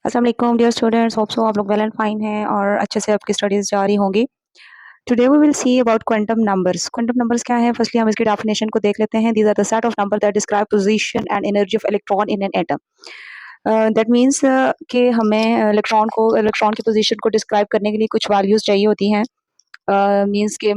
अस्सलाम वालेकुम dear students, hope so आप लोग वेल एंड फाइन हैं और अच्छे से आपकी स्टडीज जारी होंगी। Today we will see about quantum numbers. Quantum numbers क्या है? फर्स्टली हम इसकी डेफिनेशन को देख लेते हैं। These are the set of number that describe position and energy of electron in an atom. That means कि हमें इलेक्ट्रॉन की पोजीशन को डिस्क्राइब करने के लिए कुछ वैल्यूज चाहिए होती हैं। मीन्स के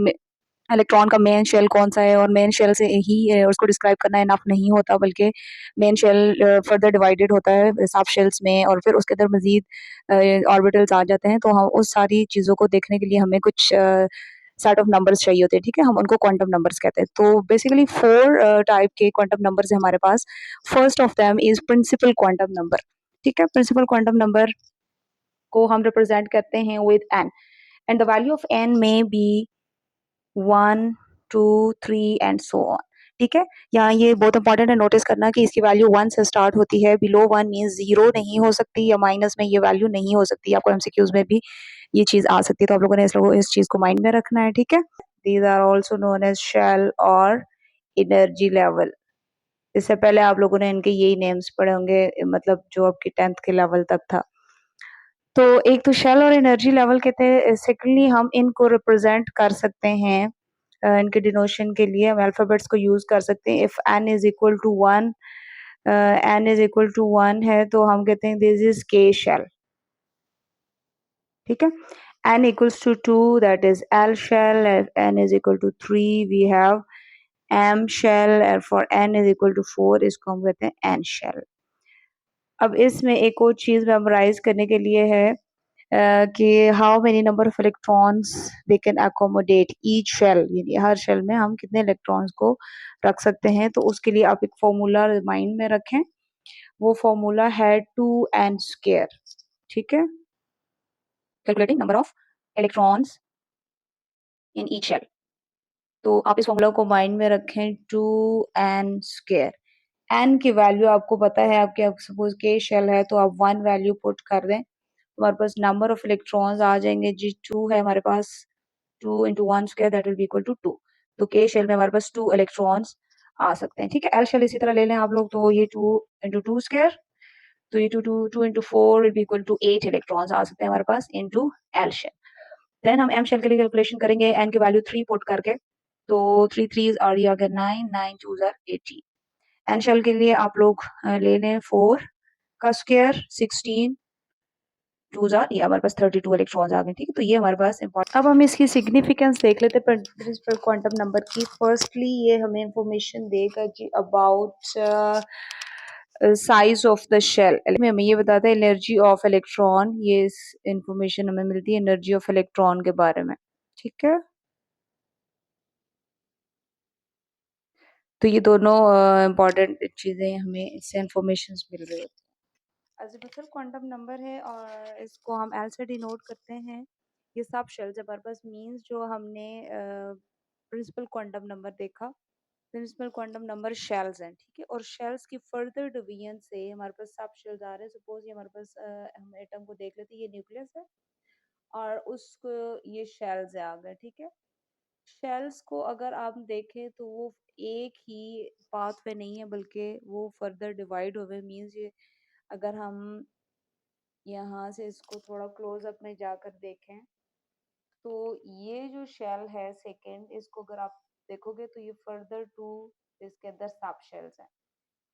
इलेक्ट्रॉन का मेन शेल कौन सा है और मेन शेल से ही उसको डिस्क्राइब करना इनफ नहीं होता, बल्कि मेन शेल फर्दर डिवाइडेड होता है सब शेल्स में और फिर उसके अंदर मजीद ऑर्बिटल्स आ जाते हैं। तो हम उस सारी चीज़ों को देखने के लिए हमें कुछ सेट ऑफ नंबर्स चाहिए होते हैं, ठीक है। हम उनको क्वांटम नंबर्स कहते हैं। तो बेसिकली 4 टाइप के क्वांटम नंबर्स है हमारे पास। First of them is principal quantum number, ठीक है। प्रिंसिपल क्वांटम नंबर को हम रिप्रेजेंट करते हैं with n, and the value of n may be 1, 2, 3 and so on, ठीक है। यहाँ ये बहुत इंपॉर्टेंट है नोटिस करना कि इसकी वैल्यू 1 से स्टार्ट होती है। बिलो 1 मींस 0 नहीं हो सकती या माइनस में ये वैल्यू नहीं हो सकती। आपको एमसीक्यूज में भी ये चीज आ सकती है, तो आप लोगों ने इस चीज को माइंड में रखना है, ठीक है। These are also known as shell और एनर्जी लेवल। इससे पहले आप लोगों ने इनके यही नेम्स पढ़े होंगे, मतलब जो आपकी 10th के लेवल तक था। तो एक तो शेल और एनर्जी लेवल कहते हैं। सेकेंडली हम इनको रिप्रेजेंट कर सकते हैं, इनके डिनोशन के लिए हम अल्फाबेट्स को यूज कर सकते हैं। If n is equal to 1, n is equal to 1 है तो हम कहते हैं दिस इज के शेल, ठीक है। n equals to 2 that is l shell. n is equal to 3 we have m shell, और for n is equal to 4 इसको हम कहते हैं n शेल। अब इसमें एक और चीज मेमोराइज करने के लिए है कि how many number of electrons they can accommodate each shell, यानी हर शेल में हम कितने इलेक्ट्रॉन्स को रख सकते हैं। तो उसके लिए आप एक फॉर्मूला माइंड में रखें। वो फॉर्मूला है 2n², ठीक है। Calculating number of electrons in each shell. तो आप इस फॉर्मूला को माइंड में रखें, 2n²। n की वैल्यू आपको पता है, आपके सपोज के शेल है तो आप 1 वैल्यू पुट कर दें, हमारे पास नंबर ऑफ इलेक्ट्रॉन्स आ जाएंगे जी। 2 है हमारे पास, 2 into 1² that will be equal to 2। तो के शेल में हमारे पास 2 इलेक्ट्रॉन्स आ सकते हैं, ठीक है। एल शेल इसी तरह ले लें आप लोग, तो ये 2 इंटू 2², तो ये 2 into 4 will be equal to 8 electrons आ सकते हैं हमारे पास इंटू एल शेल। देन हम एम शेल के लिए कैलकुलेशन करेंगे, एन की वैल्यू 3 पुट करके। तो 3 3 आर ये आ गया 9, 9 2 आर 18। एन शेल के लिए आप लोग ले लें 4 का स्क्वायर, 16 2 ये हमारे पास 32 इलेक्ट्रॉन्स आ गए, ठीक है। तो ये हमारे पास इम्पोर्टेंट। अब हम इसकी सिग्निफिकेंस देख लेते हैं प्रिंसिपल क्वांटम नंबर की। फर्स्टली ये हमें इंफॉर्मेशन देगा कि about size of the shell में हमें ये बताता है एनर्जी ऑफ इलेक्ट्रॉन। ये इंफॉर्मेशन हमें मिलती है एनर्जी ऑफ इलेक्ट्रॉन के बारे में, ठीक है। तो ये दोनों इम्पॉर्टेंट चीजें हमें इससे इंफॉर्मेशन मिल रही है। अज़ीमुथल क्वांटम नंबर है और इसको हम एल से डिनोट करते हैं। ये सब शेल्स हमारे पास मीन्स जो हमने प्रिंसिपल क्वांटम नंबर देखा, प्रिंसिपल क्वांटम नंबर शेल्स हैं, ठीक है। और शेल्स की फर्दर डिवीजन से हमारे पास सब शेल्स आ रहे हैं। सपोज ये हमारे पास हम एटम को देख लेते हैं, ये न्यूक्लियस है और उसको ये शेल्स है आ गए, ठीक है। शेल्स को अगर आप देखें तो वो एक ही पाथ पे नहीं है, बल्कि वो फर्दर डिवाइड हुए। मीन्स ये अगर हम यहाँ से इसको थोड़ा क्लोज अप में जाकर देखें तो ये जो शेल है सेकंड, इसको अगर आप देखोगे तो ये फर्दर टू इसके अंदर सब शेल्स हैं।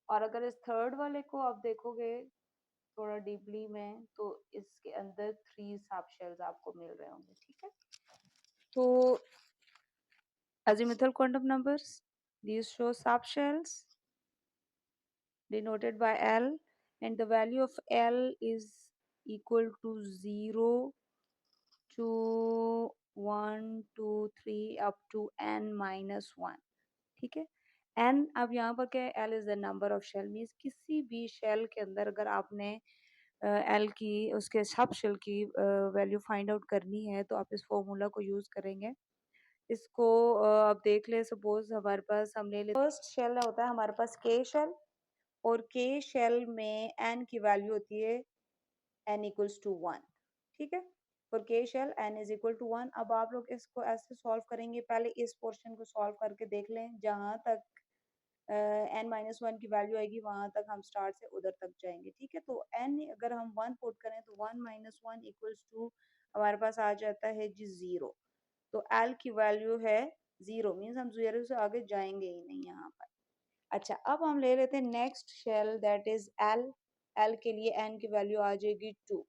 और अगर इस थर्ड वाले को आप देखोगे थोड़ा डीपली में तो इसके अंदर 3 सब शेल्स आपको मिल रहे होंगे, ठीक है। तो azimuthal quantum numbers, these show sub shells denoted by L, and the value of L is equal to 0 to 1 2 3 up to n-1, ठीक है। n अब यहाँ पर क्या है, l is the number of shell. Means किसी भी शेल के अंदर अगर आपने l की उसके सब शेल की वैल्यू फाइंड आउट करनी है तो आप इस फॉर्मूला को यूज करेंगे। इसको आप देख ले, सपोज हमारे पास हम ले ले फर्स्ट शेल होता है हमारे पास के शेल, और के शेल में n की वैल्यू होती है n इक्वल्स टू 1, ठीक है। For K shell n is equal to 1। अब आप लोग इसको ऐसे सॉल्व करेंगे, पहले इस पोर्शन को सॉल्व करके देख लें जहां तक n-1 की वैल्यू आएगी वहां तक हम स्टार्ट से उधर तक जाएंगे, ठीक है। तो n अगर हम 1 पुट करें तो 1 - 1 इक्वल्स टू हमारे पास आ जाता है जी 0। तो l की वैल्यू है 0, मीन्स हम 0 से आगे जाएंगे ही नहीं यहाँ पर। अच्छा, अब हम ले लेते हैं next shell that is l। l के लिए n की वैल्यू आ जाएगी 2।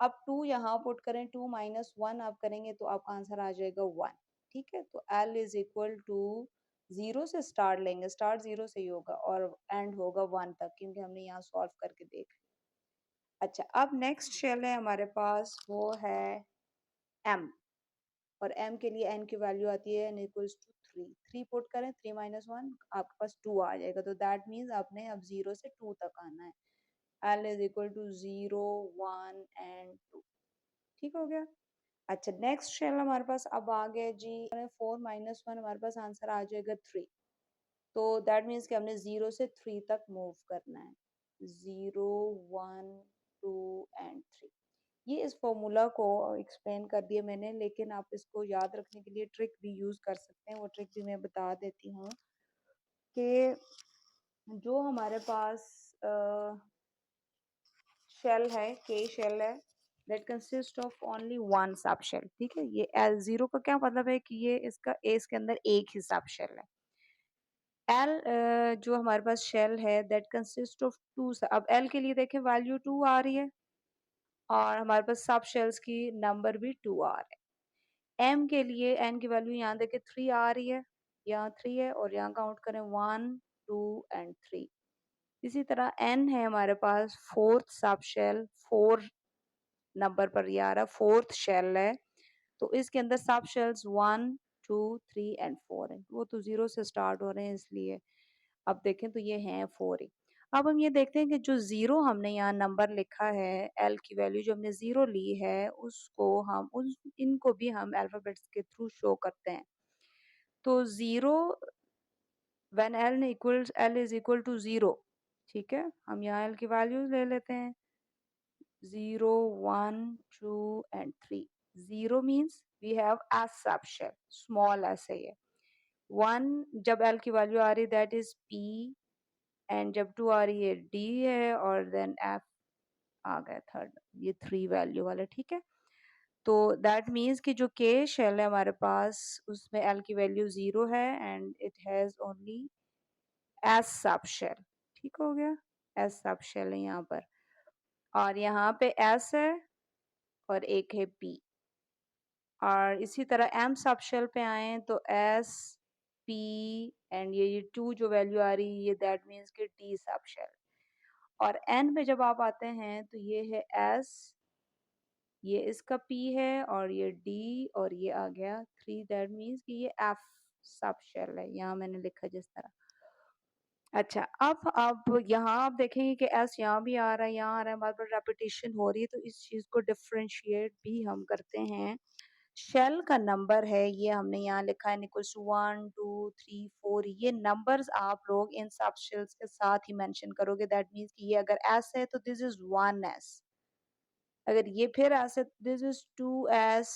अब 2 यहाँ पुट करें, 2 - 1 आप करेंगे तो आपका आंसर आ जाएगा 1, ठीक है। तो l इज इक्वल टू 0 से स्टार्ट लेंगे, स्टार्ट 0 से ही होगा और एंड होगा 1 तक, क्योंकि हमने यहाँ सॉल्व करके देख। अच्छा, अब नेक्स्ट शेल है हमारे पास, वो है m। और m के लिए n की वैल्यू आती है n इक्वल्स टू 3। 3 पुट करें, 3 - 1 आपके पास 2 आ जाएगा। तो दैट मीन्स आपने अब 0 से 2 तक आना है। l is equal to 0, 1 and 2, ठीक हो गया। अच्छा, नेक्स्ट शेल हमारे पास अब आ गया जी 4 - 1, हमारे पास आंसर आ जाएगा 3। तो दैट मीन्स कि हमने 0 से 3 तक मूव करना है, 0, 1, 2 एंड 3। ये इस फॉर्मूला को एक्सप्लेन कर दिया मैंने, लेकिन आप इसको याद रखने के लिए ट्रिक भी यूज कर सकते हैं। वो ट्रिक भी मैं बता देती हूँ कि जो हमारे पास शेल है, के शेल है, that consist of only one sub shell, ठीक है। ये एल जीरो का क्या मतलब है कि ये इसका इसके अंदर एक ही सब शेल है। एल जो हमारे पास शेल है दैट कंसिस्ट ऑफ टू। अब एल के लिए देखें वैल्यू 2 आ रही है और हमारे पास सब शेल्स की नंबर भी 2 आ रहे हैं। एम के लिए एन की वैल्यू यहाँ देखें 3 आ रही है, यहाँ 3 है और यहाँ काउंट करें 1, 2 एंड 3। इसी तरह एन है हमारे पास फोर्थ सब शेल, 4 नंबर पर ये आ रहा है, फोर्थ शेल है। तो इसके अंदर सब शेल्स 1, 2, 3 एंड 4 है। वो तो 0 से स्टार्ट हो रहे हैं इसलिए अब देखें तो ये हैं 4 ही। अब हम ये देखते हैं कि जो 0 हमने यहाँ नंबर लिखा है, एल की वैल्यू जो हमने 0 ली है, उसको हम उस इनको भी हम अल्फाबेट्स के थ्रू शो करते हैं। तो 0 when l is equal to 0, ठीक है। हम यहाँ एल की वैल्यूज ले लेते हैं, 0, 1, 2 and 3। 0 means we have s subshell, small s है ये। 1 जब l की वैल्यू आ रही दैट इज p, एंड जब 2 आ रही है d है, और देन f आ गया थर्ड, ये 3 वैल्यू वाला, ठीक है। तो दैट मीन्स कि जो k शेल है हमारे पास उसमें l की वैल्यू 0 है and it has only s subshell, ठीक हो गया। s सबशेल है यहाँ पर, और यहाँ पे s है और एक है p। और इसी तरह एम सब शेल पे आए तो एस, पी एंड ये 2 जो वैल्यू आ रही है ये दैट मीन्स कि टी सब शेल। और एन में जब आप आते हैं तो ये है एस, ये इसका पी है और ये डी और ये आ गया 3, दैट मीन्स कि ये एफ सब शेल है, यहाँ मैंने लिखा जिस तरह। अच्छा, अब यहाँ आप देखेंगे कि एस यहाँ भी आ रहा है, यहाँ आ रहा है, बार बार रेपिटेशन हो रही है, तो इस चीज को डिफ्रेंशिएट भी हम करते हैं। शेल का नंबर है ये हमने यहाँ लिखा है इक्वल्स टू 1, 2, 3, 4। ये नंबर्स आप लोग इन सब शेल्स के साथ ही मेंशन करोगे, दैट मीन्स कि ये अगर एस है तो दिस इज 1s, अगर ये फिर एस है दिस इज 2s,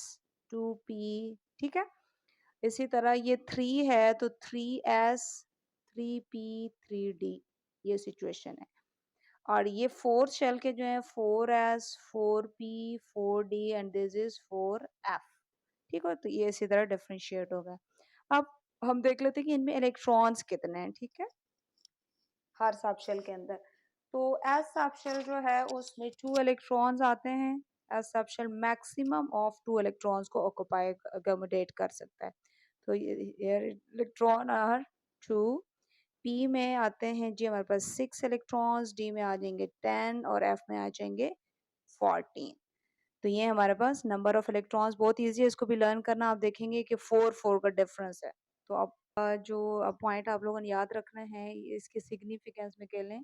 2p, ठीक है। इसी तरह ये 3 है तो 3s, 3p, 3d, ये सिचुएशन है। और ये फोर्थ शेल के जो है 4s, 4p, 4d and this is 4f, ठीक है। तो ये इसी तरह डिफरेंशिएट होगा। अब हम देख लेते हैं कि इनमें इलेक्ट्रॉन्स कितने हैं, ठीक है, हर सब शेल के अंदर। तो एस सब शेल जो है उसमें 2 इलेक्ट्रॉन्स आते हैं। S sub shell maximum of 2 electrons को ऑक्यूपाई अकोमोडेट कर सकता है। तो ये इलेक्ट्रॉन आर 2। पी में आते हैं जी हमारे पास 6 इलेक्ट्रॉन्स, डी में आ जाएंगे 10 और एफ में आ जाएंगे 14। तो ये हमारे पास नंबर ऑफ इलेक्ट्रॉन्स बहुत इजी है, इसको भी लर्न करना। आप देखेंगे कि 4 का डिफरेंस है। तो अब जो पॉइंट आप लोगों ने याद रखना है इसके सिग्निफिकेंस में कह लें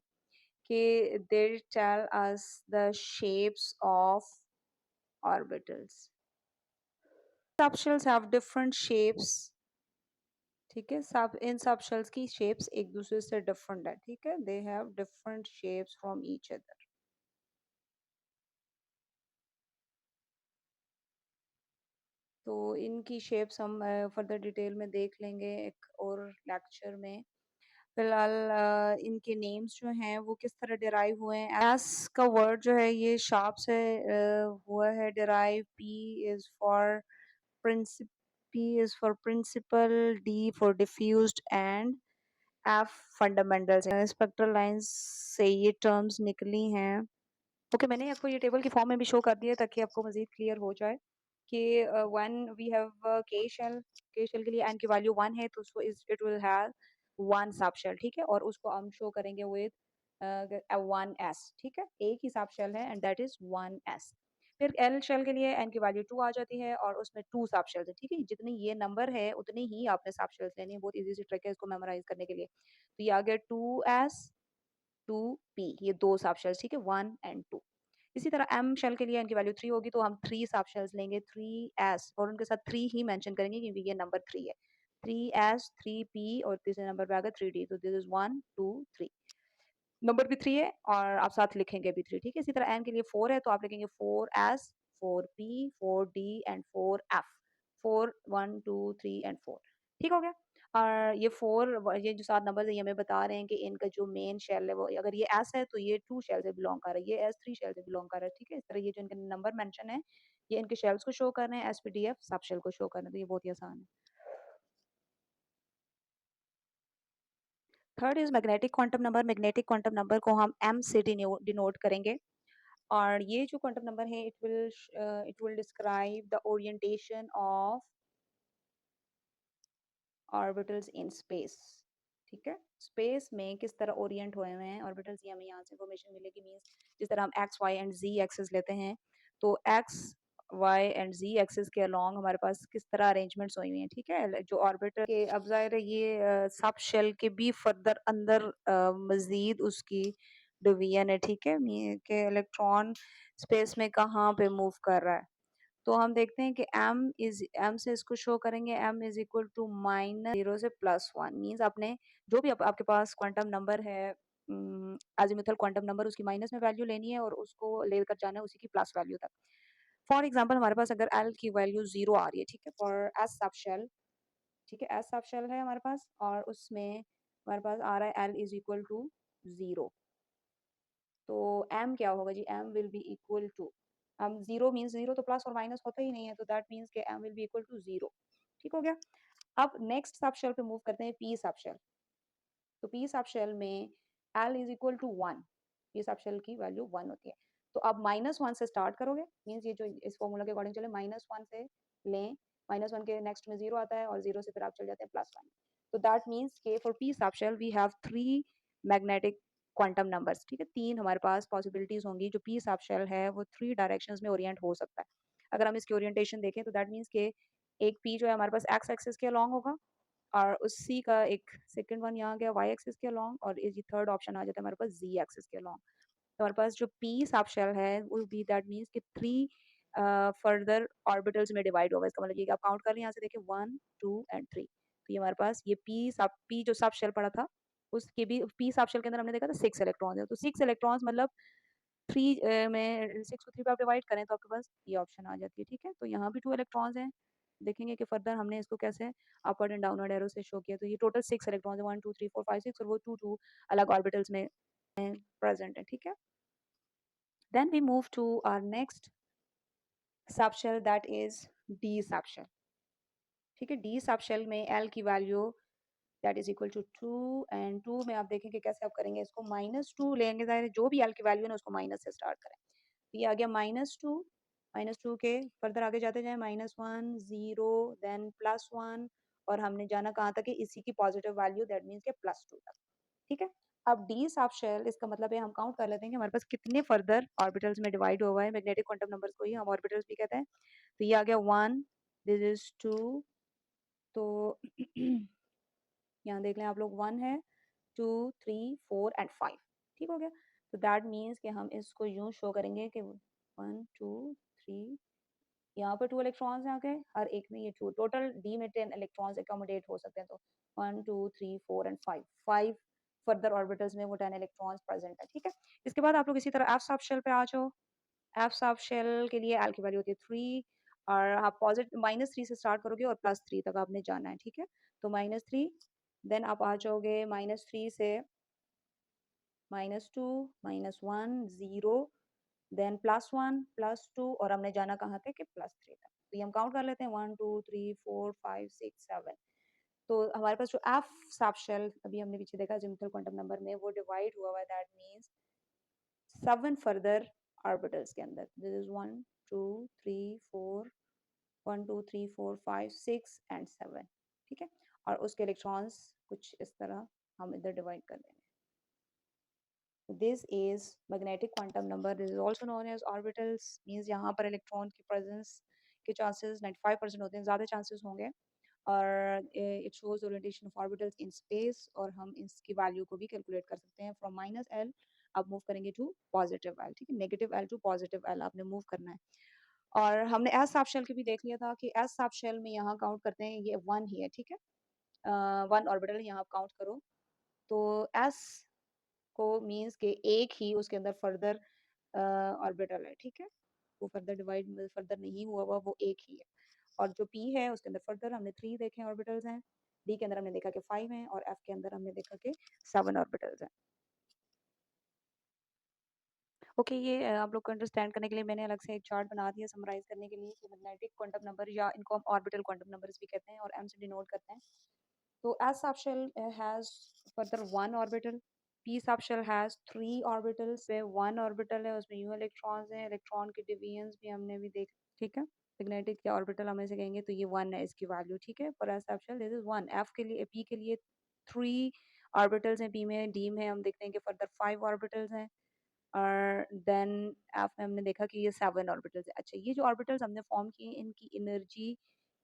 कि they tell us the shapes of orbitals. Subshells have different shapes, ठीक है। सब इन सबशेल्स की शेप्स एक दूसरे से डिफरेंट है, ठीक है। They have different shapes from each other. तो इनकी शेप्स हम फर्दर डिटेल में देख लेंगे एक और लेक्चर में। फिलहाल इनके नेम्स जो हैं वो किस तरह डिराइव हुए हैं। एस का वर्ड जो है ये शार्प से हुआ है derive. P is for principal P is for principal, D for diffused and F fundamentals। Spectral lines से ये टर्म्स निकली हैं। ओके, मैंने आपको ये टेबल की फॉर्म में भी शो कर दिया ताकि आपको मजीद क्लियर हो जाए कि when we have K shell के लिए n की वैल्यू 1 है तो उसको it will have one sub shell, ठीक है, और उसको हम शो करेंगे विद 1s, ठीक है, एक ही सब शेल है एंड दैट इज 1s। फिर एल शेल के लिए n की वैल्यू 2 आ जाती है और उसमें 2 सब शेल्स है, ठीक है, जितने ये नंबर है उतने ही आपने सब शेल्स लेने हैं। बहुत इजी सी ट्रिक है इसको मेमोराइज करने के लिए। तो ये आ गया 2s 2p, ये दो सब शेल्स, ठीक है, 1 एंड 2। इसी तरह एम शेल के लिए इनकी वैल्यू 3 होगी तो हम 3 सब शेल्स लेंगे 3s और उनके साथ 3 ही मेंशन करेंगे क्योंकि ये नंबर 3 है। 3s 3p और तीसरे नंबर पे आएगा 3d, तो दिस इज 1 2 3। नंबर भी 3 है और आप साथ लिखेंगे भी 3, ठीक है। इसी तरह एन के लिए 4 है तो आप लिखेंगे 4s 4p 4d and 4f। 4 1 2 3 and 4, ठीक हो गया। और ये 4, ये जो 7 नंबर है ये हमें बता रहे हैं कि इनका जो मेन शेल है वो अगर ये एस है तो ये 2 शेल से बिलोंग कर रहा है, ये एस 3 शेल से बिलोंग कर रहा है, ठीक है। इस तरह ये जो इनके नंबर मेंशन है ये इनके शेल्स को शो कर रहे हैं, एसपीडीएफ सब शेल को शो कर रहे हैं, तो ये बहुत ही आसान है। Third is magnetic quantum number. Magnetic quantum number को हम एम से डिनोट करेंगे और ये जो क्वांटम नंबर है it will describe the orientation of orbitals in space, ठीक है। स्पेस में किस तरह ओरिएंट हुए हुए हैं ऑर्बिटल्स, ये हमें यहाँ से इंफॉर्मेशन मिलेगी। मींस जिस तरह हम X Y and Z axis लेते हैं तो X Y and Z axis के अलोंग हमारे पास किस तरह अरेंजमेंट्स हुई हुई हैं, ठीक है, जो ऑर्बिटल के। अब जाहिर है ये सब शेल के भी फर्दर अंदर मजीद उसकी डिवीजन है, ठीक है, कि इलेक्ट्रॉन स्पेस में कहाँ पे मूव कर रहा है। तो हम देखते हैं कि एम से इसको शो करेंगे एम इज इक्वल टू -0 से +1। मीन्स आपने जो भी आपके पास क्वांटम नंबर है अजीमुथल क्वांटम नंबर उसकी माइनस में वैल्यू लेनी है और उसको लेकर जाना है उसी की प्लस वैल्यू तक। फॉर एग्जाम्पल हमारे पास अगर एल की वैल्यू 0 आ रही है, ठीक है, फॉर एस सब शेल, ठीक है, एस सब शेल है हमारे पास और उसमें हमारे पास आ रहा है एल इज इक्वल टू 0। तो m क्या होगा जी, m will be equal to, हम 0 मीन्स 0 तो प्लस और माइनस होता ही नहीं है, तो दैट मीन्स के m will be equal to 0, ठीक हो गया। अब नेक्स्ट सब शेल पे मूव करते हैं, p सब शेल। तो p सब शेल में l is equal to 1, p sub shell की वैल्यू 1 होती है। तो अब -1 से स्टार्ट करोगे, मीन्स ये जो इस फॉर्मूला के अकॉर्डिंग चले -1 से लें, -1 के नेक्स्ट में 0 आता है और 0 से फिर आप चल जाते हैं +1। तो दैट मीन्स के for p sub shell we have 3 magnetic quantum numbers, ठीक है, 3 हमारे पास पॉसिबिलिटीज होंगी। जो p सब शेल है वो 3 डायरेक्शंस में ओरिएंट हो सकता है। अगर हम इसकी ओरिएंटेशन देखें तो दैट मीन्स के एक p जो है हमारे पास x एक्सिस के अलोंग होगा और उसी का एक सेकंड वन यहाँ गया y एक्सिस के अलोंग और ये थर्ड ऑप्शन आ जाता है हमारे पास z एक्सिस के अलोंग। तो हमारे पास जो p सब शेल है वो भी दैट मीन्स कि 3 फर्दर ऑर्बिटल्स में डिवाइड होगा। इसका मतलब ये कि आप काउंट कर रहे हैं यहाँ से देखिए 1 2 एंड 3। तो ये हमारे पास ये p जो सब शेल पड़ा था उसके भी p सब शेल के अंदर हमने देखा था 6 इलेक्ट्रॉन है। तो 6 इलेक्ट्रॉन्स मतलब 3 में 6 को 3 पे आप डिवाइड करें तो आपके पास ये ऑप्शन आ जाती है, ठीक है। तो यहाँ भी 2 इलेक्ट्रॉन्स हैं, देखेंगे कि फर्दर हमने इसको कैसे अपवर्ड एंड डाउनवर्ड एरो से शो किया। तो ये टोटल 6 इलेक्ट्रॉन्स है, 1 2 3 4 5 6 और वो 2 2 अलग ऑर्बिटल्स में प्रेजेंट है, ठीक है। Then we move to our next subshell that is d subshell, ठीक है। डी सबशेल में एल की value that is equal to 2 and 2 में आप देखेंगे कैसे आप करेंगे इसको -2 लेंगे, जाहिर है जो भी एल की वैल्यू है ना उसको माइनस से स्टार्ट करें। तो ये आ गया -2 के फर्दर आगे जाते जाए -1 0 देन +1 और हमने जाना कहाँ तक है इसी की पॉजिटिव वैल्यू दैट मीन्स के +2 तक, ठीक है। अब डी सब शेल इसका मतलब है हम काउंट कर लेते हैं कि हमारे पास कितने फर्दर ऑर्बिटल्स में डिवाइड हुआ है। मैग्नेटिक क्वांटम नंबर्स को ही हम ऑर्बिटल्स भी कहते हैं। तो ये आ गया 1, दिस इज 2, तो यहाँ देख लें आप लोग 1 है 2 3 4 एंड 5, ठीक हो गया। तो दैट मीन्स कि हम इसको यूं शो करेंगे कि 1 2 3, यहाँ पर 2 इलेक्ट्रॉन्स आ गए हर एक में, ये 2 टोटल डी में 10 इलेक्ट्रॉन्स एकोमोडेट हो सकते हैं। तो 1 2 3 4 एंड 5 5 फर्दर ऑर्बिटल्स में वो 10 इलेक्ट्रॉन्स प्रेजेंट है, ठीक है। इसके बाद आप लोग इसी तरह एफ सब शेल पे आ जाओ। एफ सब शेल के लिए एल की वैल्यू होती है 3 और आप पॉजिटिव -3 से स्टार्ट करोगे और +3 तक आपने जाना है, ठीक है। तो -3 देन आप आ जाओगे -3 से -2 -1 0 देन +1 +2 और हमने जाना कहाँ तक कि +3 तक। तो ये हम काउंट कर लेते हैं 1 2 3 4 5 6 7। तो हमारे पास जो एफ सब शेल अभी हमने पीछे देखा जिंथल क्वांटम नंबर में वो डिवाइड हुआ हुआ है, दैट मींस 7 फर्दर ऑर्बिटल्स के अंदर। This is 1 2 3 4 1 2 3 4 5 6 and 7। ठीक है, और उसके इलेक्ट्रॉन्स कुछ इस तरह हम इधर डिवाइड कर देंगे। This is magnetic quantum number. This is also known as orbitals. Means यहाँ पर इलेक्ट्रॉन की प्रेजेंस के चांसेस 95% होते हैं, ज़्यादा चांसेस होंगे। और it shows orientation of orbitals in space, और हम इसकी वैल्यू को भी कैलकुलेट कर सकते हैं फ्रॉम -L आप मूव करेंगे टू पॉजिटिव L। ठीक है, negative L to positive L आपने मूव करना है। और हमने एस साफ शेल के भी देख लिया था कि एस साफ शेल में यहाँ काउंट करते हैं, ये 1 ही है। ठीक है, 1 ऑर्बिटल यहाँ आप काउंट करो तो एस को मीन्स के एक ही उसके अंदर फर्दर ऑर्बिटल है। ठीक है, वो फर्दर डिवाइड फर्दर नहीं हुआ हुआ, वो एक ही है। और जो पी है उसके अंदर फर्दर हमने 3 देखे ऑर्बिटल्स हैं, डी के अंदर हमने देखा कि 5 हैं, और एफ के अंदर हमने देखा कि 7 ऑर्बिटल्स हैं। ओके, ये आप लोग को अंडरस्टैंड करने के लिए मैंने अलग से एक चार्ट बना दिया समराइज करने के लिए कि मैग्नेटिक क्वांटम नंबर या इनको हम ऑर्बिटल क्वांटम नंबर्स भी कहते हैं और एम से डिनोट करते हैं। So S subshell has further one orbital. P subshell has 3 orbitals where one orbital है उसमें u इलेक्ट्रॉन्स हैं, इलेक्ट्रॉन के डिवीजन्स भी हमने भी देख। ठीक है, मैग्नेटिक या ऑर्बिटल हम ऐसे कहेंगे तो ये 1 है इसकी वैल्यू। ठीक है, पर S subshell this is 1। F के लिए P के लिए 3 ऑर्बिटल्स हैं, P में D में हम देखते हैं कि फर्दर 5 ऑर्बिटल्स हैं, और देन एफ में हमने देखा कि ये 7 ऑर्बिटल्स है। अच्छा, ये जो ऑर्बिटल्स हमने फॉर्म किए इनकी एनर्जी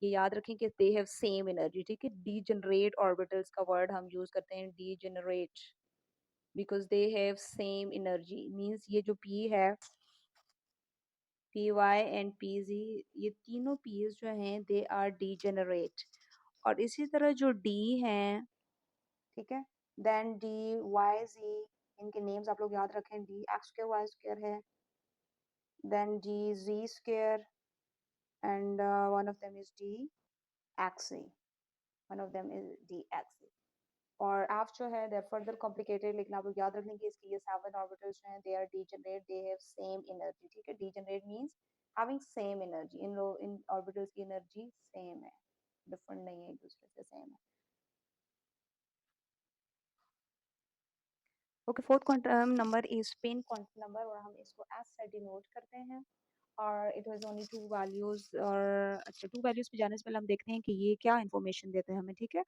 ये याद रखें कि दे हैव सेम एनर्जी। ठीक है, डीजेनरेट ऑर्बिटल्स का वर्ड हम यूज करते हैं, degenerate, because they have same energy. Means ये जो पी है, p Y and p Z, ये तीनों पीज जो हैं दे आर डीजेनरेट। और इसी तरह जो डी हैं, ठीक है, देन डी वाई जी, इनके नेम्स आप लोग याद रखें, d X square Y square है, then d z square, and one of them is d xe, one of them is d xe। और f जो है they're further complicated, लेकिन आप लोग याद रखने की इसकी ये 7 orbitals हैं, they are degenerate, they have same energy। ठीक है, degenerate means having same energy, इन orbitals की energy same है, different नहीं है, एक दूसरे से same है। Okay, fourth quantum number is spin quantum number, और हम इसको एस से डिनोट करते हैं। और इट वाज ओनली 2 वैल्यूज। और अच्छा, 2 वैल्यूज पे जाने से पहले हम देखते हैं कि ये क्या इंफॉर्मेशन देते हैं हमें। ठीक है,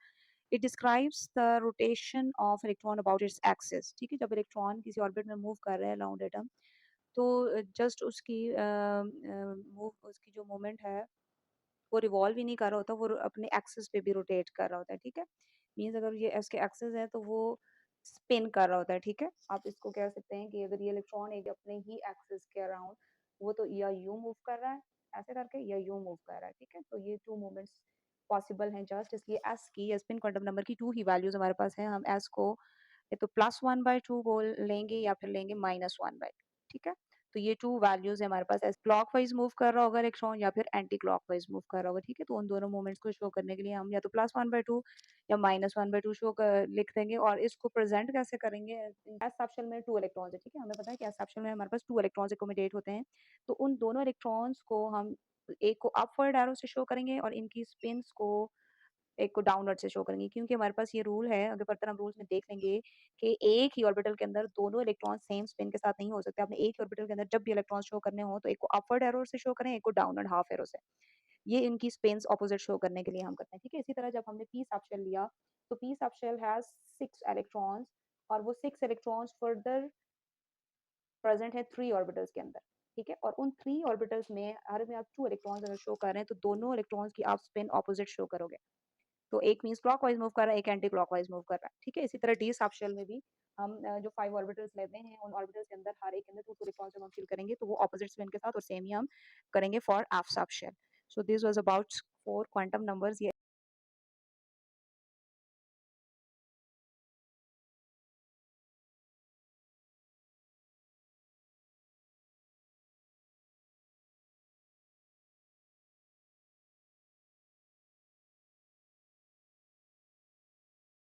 it describes the rotation of electron about its axis. ठीक है, जब इलेक्ट्रॉन किसी ऑर्बिट में मूव कर रहे हैं अराउंड एटम, तो जस्ट उसकी मूव उसकी जो मोमेंट है वो रिवॉल्व ही नहीं कर रहा होता, वो अपने एक्सिस पे भी रोटेट कर रहा होता है। ठीक है, मीन्स अगर ये इसके एक्सिस है तो वो स्पिन कर रहा होता है। ठीक है, आप इसको कह सकते हैं कि अगर ये इलेक्ट्रॉन एक अपने ही एक्सिस के अराउंड, वो तो या यू मूव कर रहा है ऐसे करके, या यू मूव कर रहा है। ठीक है, तो ये 2 मूवमेंट्स पॉसिबल हैं जस्ट, इसलिए एस की स्पिन क्वांटम नंबर की 2 ही वैल्यूज हमारे पास हैं। हम एस को या तो +1/2 बोल लेंगे या फिर लेंगे -1/2। ठीक है, तो ये 2 वैल्यूज है हमारे पास, क्लॉकवाइज मूव कर रहा होगा इलेक्ट्रॉन या फिर एंटी क्लॉकवाइज मूव कर रहा होगा। ठीक है, तो उन दोनों मोमेंट्स को शो करने के लिए हम या तो +1/2 या -1/2 शो कर लिख देंगे। और इसको प्रेजेंट कैसे करेंगे, एस सबशेल में 2 इलेक्ट्रॉन्स है। ठीक है, हमें पता है कि एस सबशेल में हमारे पास 2 इलेक्ट्रॉन्स एकोमोडेट होते हैं, तो उन दोनों इलेक्ट्रॉन्स को हम एक को अपवर्ड एरो से शो करेंगे और इनकी स्पिन्स को एक को डाउनवर्ड से शो करेंगे, क्योंकि हमारे पास ये रूल है, अगर फर्दर हम रूल्स में देख लेंगे कि एक ही ऑर्बिटल के अंदर दोनों इलेक्ट्रॉन सेम स्पिन के साथ नहीं हो सकते। आपने एक ही ऑर्बिटल के अंदर जब भी इलेक्ट्रॉन शो करने हो तो एक को अपवर्ड एरो से शो करें, एक को डाउनवर्ड हाफ एरो से। ये इनकी स्पिन्स ऑपोजिट शो करने के लिए हम करते हैं। ठीक है, इसी तरह जब हमने पी सबशेल लिया तो पी सबशेल हैज 6 इलेक्ट्रॉन्स, और वो 6 इलेक्ट्रॉन्स फर्दर प्रेजेंट है 3 ऑर्बिटल्स के अंदर। ठीक है, और उन 3 ऑर्बिटल्स में हर में आप 2 इलेक्ट्रॉन्स अगर शो कर रहे हैं तो दोनों इलेक्ट्रॉन्स की आप स्पिन ऑपोजिट शो करोगे। तो एक मीन्स क्लॉकवाइज मूव कर रहा है, एक एंटी क्लॉकवाइज मूव कर रहा है। ठीक है, इसी तरह डी सबशेल में भी हम जो 5 ऑर्बिटल्स लेते हैं, उन ऑर्बिटल्स के अंदर हर एक के अंदर 2 इलेक्ट्रॉन्स जब हम फिल करेंगे तो वो ऑपोजिट स्पिन के साथ, और सेम ही हम करेंगे for F subshell. So this was about 4 quantum numbers.